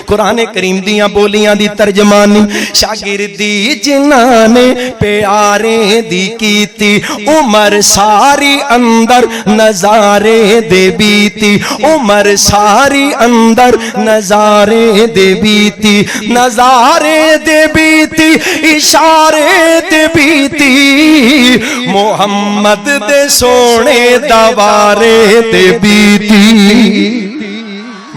कुरान करीम दियां बोलियां दी तर्जमानी शागिर्दी जिन्हां ने प्यारे दी कीती उमर सारी अंदर नजारे दे बीती उमर सारी अंदर नजारे दे बीती नजारे दे बीती इशारे दे बीती मोहम्मद दे सोने दवारे दे बीती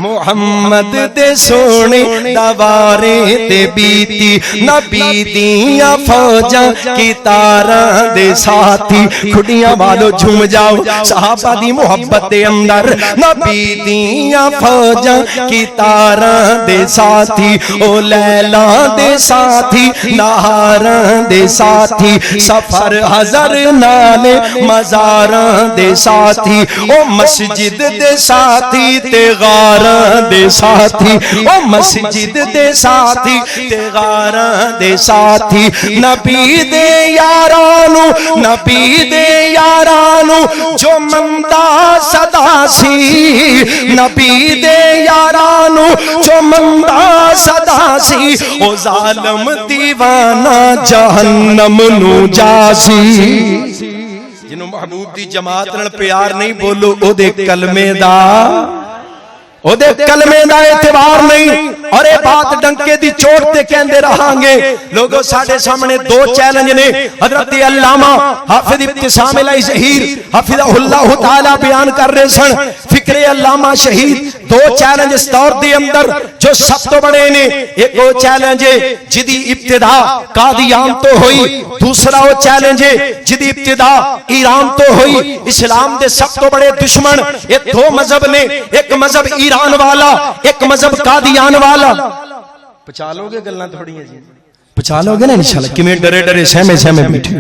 मोहम्मद दे सोने दवारे दे बीती नबी दियां फौजां की तारां दे साथी खुडियां वालों झूम जाओ सहाबा दी मोहब्बत दे अंदर नबी दियां फौजां की तारां दे साथी ओ लैला दे साथी नहारां दे साथी सफर हज़र नाले मज़ारां दे साथी ओ मस्जिद दे साथी ते गारां दे साथी ओ मस्जिद दे साथी ते गारां दे साथी नबी दे यारां नबी दे यारां जो मंदा सदा सी नबी दे यारां जो मंदा सदा सी ओ जालिम दीवाना जहन्नम नू जासी जिन्हों महबूब दी जमात नाल प्यार नहीं बोलो ओदे कलमे दा ओदे कलमे दा एतबार नहीं और ये बात डंके दी चोट ते कहंदे रहांगे लोगों साडे सामने दो चैलेंज ने हजरत अल्लामा हाफिज इब्तिसाम अल ज़हीर हफिज़हुल्लाह तआला बयान कर रहे सन फिक्रे अल्लामा शहीद दो चैलेंज इस दौर दे अंदर जो सब तो बड़े ने एक वो चैलेंज है जिदी इब्तिदा कादियान तो हुई दूसरा वो चैलेंज है जिदी इब्तिदा ईरान तो हुई इस्लाम दे सब तो बड़े दुश्मन ये दो मजहब ने एक मजहब ईरान वाला एक मजहब कादियान वाला पचा लोगे गल्लां थोड़ियां जी पचा लोगे ना इंशाल्लाह किवें डरे डरे सहमे सहमे बैठे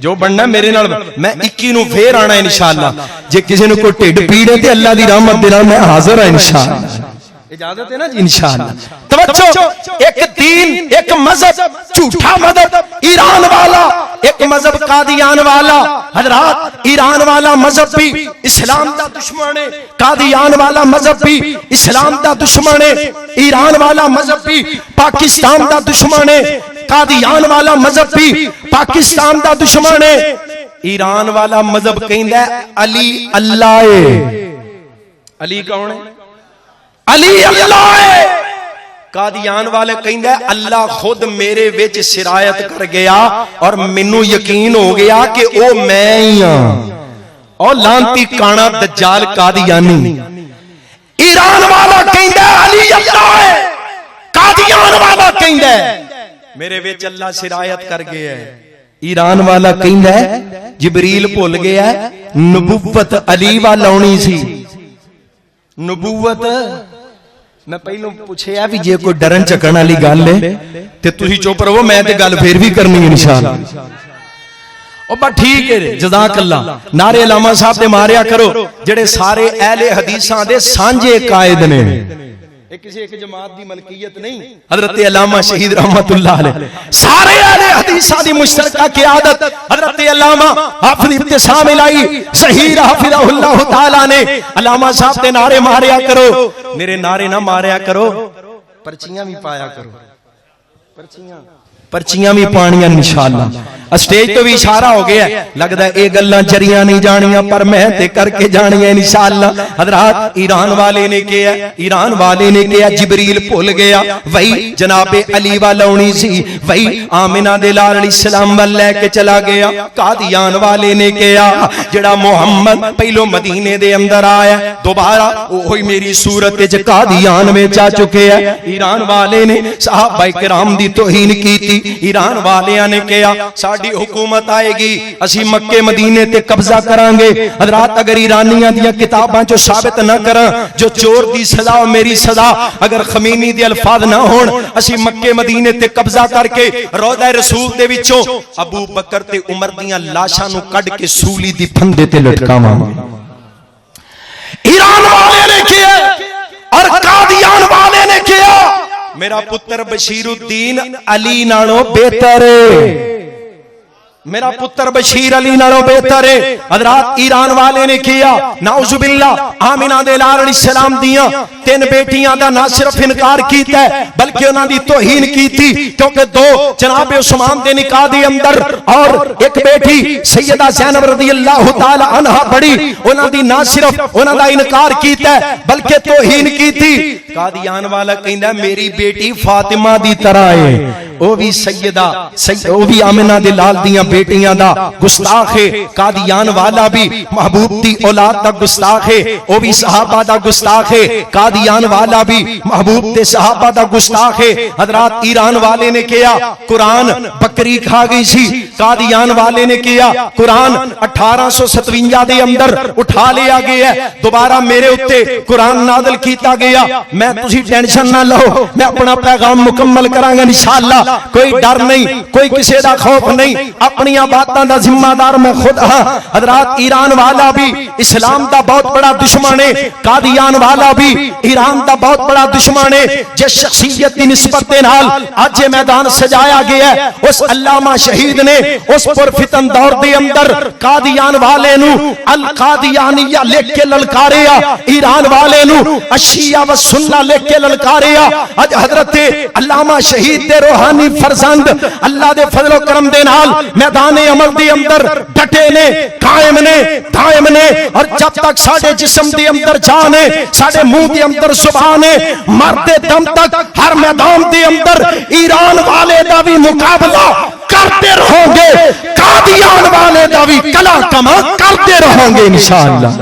जो बनना मेरे नाल मैं 21 नूं फेर आना इंशाल्लाह जे किसी नूं कोई ढिड पीड़ है ते अल्लाह दी रहमत दे नाल मैं हाजिर हां इंशाल्लाह इजाजत है ना जी इंशाल्लाह तवज्जो एक दीन एक मजहब झूठा मजहब ईरान वाला एक मजहब कादियान वाला हजरात ईरान वाला मजहब भी इस्लाम दा दुश्मन है कादियान वाला मजहब भी इस्लाम दा दुश्मन है ईरान वाला मजहब भी पाकिस्तान दा दुश्मन है कादियान वाला मजहब भी पाकिस्तान दा दुश्मन है ईरान वाला मजहब कहंदा है अली अल्लाह है अली कौन है अली अल्लाह है कादियान वाले कहंदा है अल्लाह खुद मेरे विच सिरायत कर गया और मैनू यकीन हो गया कि ओ मैं ही हां और लांती काना दज्जाल कादियानी ईरान वाला कहंदा है अली अल्लाह है कादियान वाला कहंदा है मेरे विच अल्लाह सिरायत कर गया है ईरान वाला कहंदा है जिबरील भुल गया है नबुव्वत अली वाल आउणी सी नबुव्वत मैं पहलों पूछया भी जे कोई डरन झकन वाली गल है ते तुसी चुप रहो मैं ते गल फिर भी करनी है इंशाअल्लाह ओ बा ठीक है जज़ाकल्लाह नारे अल्लामा साहब दे मारिया करो जेड़े सारे अहले हदीसां दे सांझे कायद ने किसी एक जमात दी मलकियत नहीं हजरत अल्लामा शहीद रहमतुल्लाह अलैह सारे अहले हदीसां दी मुश्तरका क़यादत हजरत अल्लामा हाफिज इब्तिसाम अल ज़हीर हफिज़हुल्लाह तआला ने अल्लामा साहब दे नारे मारिया करो मेरे नारे ना मारिया करो पर्चियां भी पाया करो पर्चियां भी पानियां इंशाअल्लाह स्टेज तो भी इशारा हो गया लगता है ये गल्लां जरियां नहीं जानियां पर मैं ते करके जानियां इंशाअल्लाह हजरात ईरान वाले ने किया जिबरील भुल गया वही जनाबे अली वाल आउणी सी वही आमिना दे लाल अलैहिस्सलाम वाल लेके चला गया कादियान वाले ने किया जेड़ा मोहम्मद पहलो मदीने दे अंदर आया दोबारा ओही मेरी सूरत विच कादियान विच आ चुके है ईरान वाले ने सहाबा किराम दी तौहीन कीती ईरान वालियां ने कहा साडी हुकूमत आएगी असी मक्के मदीने ते कब्जा करांगे हजरात अगर ईरानियां दी किताबां चो साबित ना करा जो चोर दी सजा मेरी सजा अगर खमीनी दे अल्फाज ना होण असी मक्के मदीने ते कब्जा करके रोज़ा रसूल दे विचों अबू बकर ते उमर दियां लाशां नु कढ के सूली दी फंदे ते लटकावांगे ईरान वाले ने किया और कादियान वाले ने किया मेरा पुत्र बशीरुद्दीन अली नालों बेहतर है मेरा पुत्र बशीर अली नालों बेहतर है। हजरात ईरान वाले ने किया नाउजुबिल्लाह आमिना दे लाल अलैहिस्सलाम दियां 3 बेटियां दा ना सिर्फ इनकार कीता है बल्कि उन्हां दी तौहीन कीती, क्योंकि 2 जनाब उस्मान दे निकाह दे अंदर और एक बेटी सैयदा ज़ैनब रज़ियल्लाहु ताला अन्हा बड़ी, उन्हां दी ना सिर्फ उन्हां दा इनकार कीता है बल्कि तौहीन कीती। कादियान वाला कहंदा मेरी बेटी फातिमा दी तरह है, वो भी सैयदा वो भी आमिना दे लाल दियां बेटियां दा गुस्ताख है। कादियान वाला भी महबूब दी औलाद दा गुस्ताख है, वो भी सहाबा दा गुस्ताख है। कादियान वाला भी महबूब दे सहाबा दा गुस्ताख है। हजरात ईरान वाले ने किया कुरान बकरी खा गई सी, कादियान वाले ने किया कुरान 1857 दे अंदर उठा लिया गया, दोबारा मेरे उत्ते कुरान नाज़िल कीता गया। मैं तुसी टेंशन ना लो, मैं अपना पैगाम मुकम्मल करांगा इंशाअल्लाह। कोई डर नहीं, कोई किसी दा खौफ नहीं, अपनी बातों का जिम्मेदार मैं खुद हाँ। हजरात ईरान वाला भी इस्लाम का बहुत बड़ा दुश्मन है, कादियान वाला भी ईरान का बहुत बड़ा दुश्मन है। जिस शख्सियत की निस्बत के नाल आज ये मैदान सजाया गया है, उस अल्लामा शहीद ने उस पुरफितन दौर के अंदर कादियान वाले नू अल कादियानिया लिख के ललकारिया, ईरान वाले नू अशिया व सुन्ना लिख के ललकारिया। आज हजरत अल्लामा शहीद दे रूहानी फरजंद अल्लाह दे फजलो करम दे नाल मैदान अमल दे अंदर डटे ने, कायम ने, दायम ने, और जब तक साडे जिस्म दे अंदर जान है, साडे मुंह दे अंदर जुबान है, मरते दम तक हर मैदान दे अंदर ईरान वाले दा भी मुकाबला करते रहोगे, कादियान वाले दा भी कला कमा करते रहोगे इंशाअल्लाह।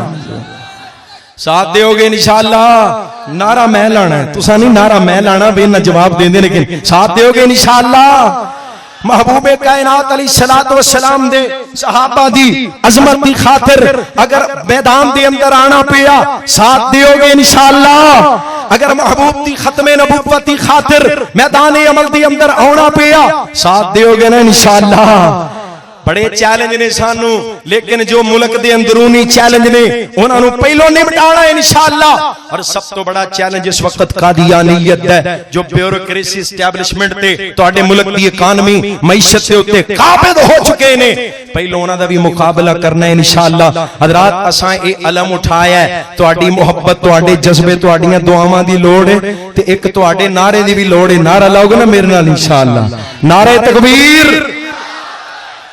साथ दोगे इंशाअल्लाह। नारा मैं लाना है, तुसा नहीं नारा मैं लाना, बेना जवाब देंदे, लेकिन साथ दोगे इंशाअल्लाह। महबूबे कायनात अलैहिस्सलातु वस्सलाम दे सहाबा दी अजमत दी खातिर अगर मैदान दे अंदर आना पिया, साथ दोगे इंशाअल्लाह। अगर महबूब दी खत्मे नबूवत दी खातिर मैदान अमल दे अंदर आना पिया, साथ दोगे ना इंशाअल्लाह। बड़े चैलेंज ने सानू, लेकिन जो मुल्क दे अंदरूनी चैलेंज ने उन्होंने पहलों निपटाना इंशाअल्लाह। और सब तो बड़ा चैलेंज इस वक्त कादियानियत है, जो ब्यूरोक्रेसी एस्टैब्लिशमेंट ते तुहाडे मुल्क दी इकानमी मईशत दे उत्ते काबिज हो चुके ने, पहलों उन्हां दा भी मुकाबला करना है इंशाअल्लाह। हजरात असां ए अलम उठाया है, तुहाडी मोहब्बत, तुहाडे जज्बे, तुहाडीआं दुआवां दी लोड़ है, ते एक तुहाडे नारे दी भी लोड़ है। नारा लाओगे ना मेरे नाल इंशाअल्लाह, नारे तकबीर।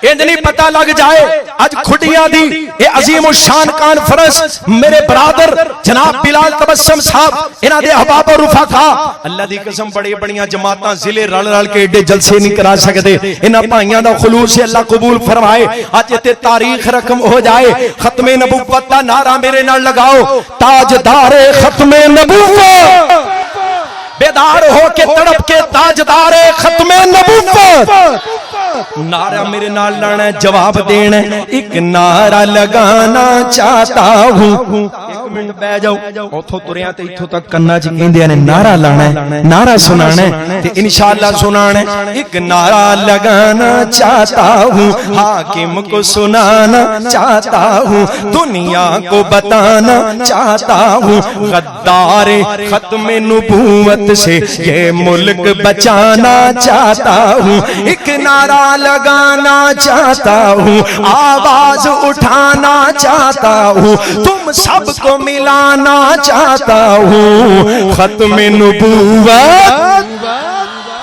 इंज नहीं पता लग जाए आज खुडियां दी ये अजीम शान कॉन्फ्रेंस मेरे बरादर जनाब बिलाल तबस्सुम साहब इन्हां दे अहबाब और रुफाका, अल्लाह दी कसम बड़ी बड़ियां जमातां जिले रल रल के एडे जलसे नहीं करा सकते। इन्हां भाइयां दा खुलूस से अल्लाह कबूल फरमाए। आज इत्ते तारीख रकम हो जाए, खत्मे नबूवत दा नारा मेरे नाल लगाओ, ताजदारे खत्मे नबूवत, बेदार हो के तड़प के ताजदारे खत्मे नबूवत। नारा मेरे नाल लाना है, जवाब देना है। एक नारा लगाना चाहता हूँ, एक मिनट बैठ जाओ, उथों तुरिया ते इथों तक कन्ना च कहंदे ने नारा लाना है, नारा सुनाना है ते इंशाअल्लाह सुनाना है। एक नारा लगाना चाहता हूँ, हाकिम को सुनाना चाहता हूँ, दुनिया को बताना चाहता हूँ, गद्दारे खत्मे नबूवत से ये मुल्क बचाना चाहता हूँ। एक नारा लगाना चाहता हूँ, आवाज उठाना चाहता हूँ, तुम सबको मिलाना चाहता हूँ। खत्मे नबूवत,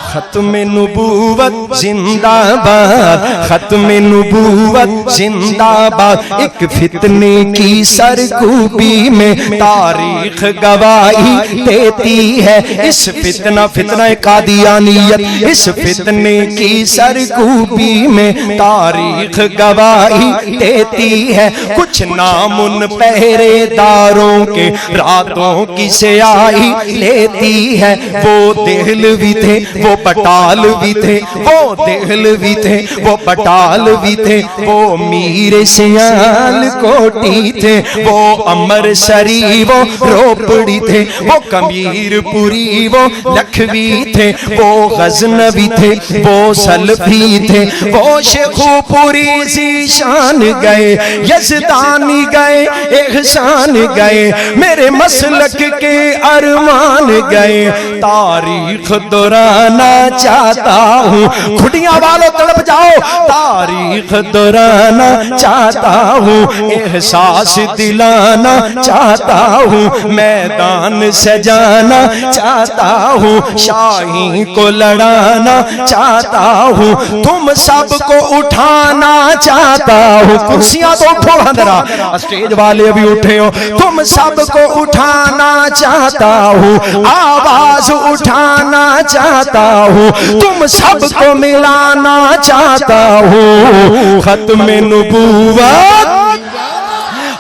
खत्मे नबूवत जिंदाबाद, खत्मे नबूवत जिंदाबाद। एक फितने की सरकूबी में तारीख गवाही देती है, इस फितना कादियानियत, इस फितने की सरकूबी में तारीख गवाही देती है। कुछ नामुन पहरेदारों के रातों की स्याही लेती है, वो देहलवी थे, वो पटाल भी थे, वो देहलवी थे, वो पटाल भी थे, वो मीर सियाल कोटी थे, वो अमर सरी, वो रोपड़ी थे, वो कमीरपुरी, वो लखवी थे, वो गजनवी थे, वो सलफी थे, वो शेखुपुरी ज़ीशान गए, यज़दानी गए, एहसान गए, मेरे मसलक के अरमान गए। तारीख दोहराना चाहता हूँ। खुटियां वालों तड़प जाओ, तारीख दोहराना चाहता हूँ, एहसास दिलाना चाहता हूँ, मैदान सजाना चाहता हूँ, शाही को लड़ाना चाहता हूँ, तुम सबको उठाना चाहता हूँ। कुर्सियां तो उठो हंदरा, स्टेज वाले भी उठे हो। तुम सबको उठाना चाहता हूँ, आवाज उठाना चाहता हूँ, तुम सबको मिलाना चाहता हूँ। खत्मे नबूवत,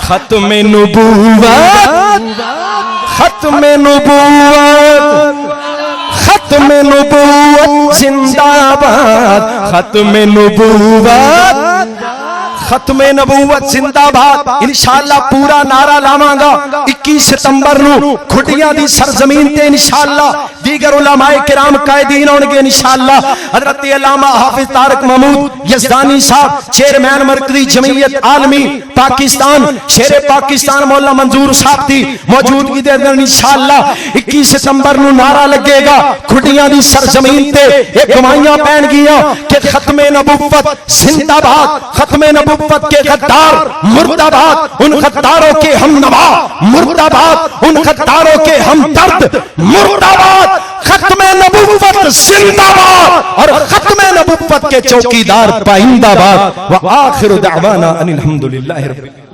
खत्मे नबूवत, खत्मे नबूवत, खत्मे नबूवत जिंदाबाद, खत्मे नबूवत, खत्मे नबूवत जिंदाबाद। इंशाअल्लाह पूरा नारा लावांगा 21 सितंबर नू खुटियां दी सरजमीन ते इंशाअल्लाह दीगर उलमाए किराम कायदीन होंगे इंशाअल्लाह। हजरत अल्लामा हाफिज तारिक महमूद यज़दानी साहब चेयरमैन मरकजी जमीयत आलमी पाकिस्तान शेरे पाकिस्तान मौला मंजूर साहब दी मौजूदगी दे अंदर इंशाअल्लाह 21 सितंबर नू नारा लगेगा खुटियां दी सरजमीन ते एक गवाहियां पैण गियां कि खत्मे नबूवत जिंदाबाद, खत्मे नबूवत के गद्दार मुर्दाबाद, उन गद्दारों के हम नवा मुर्दाबाद, उन गद्दारों के हम दर्द मुर्दाबाद। खत्मे नबूवत जिंदाबाद और खत्मे नबूवत के चौकीदार पाइंदाबाद। व आखिर दावाना अनिल हम्दुलिल्लाहि रब्बिल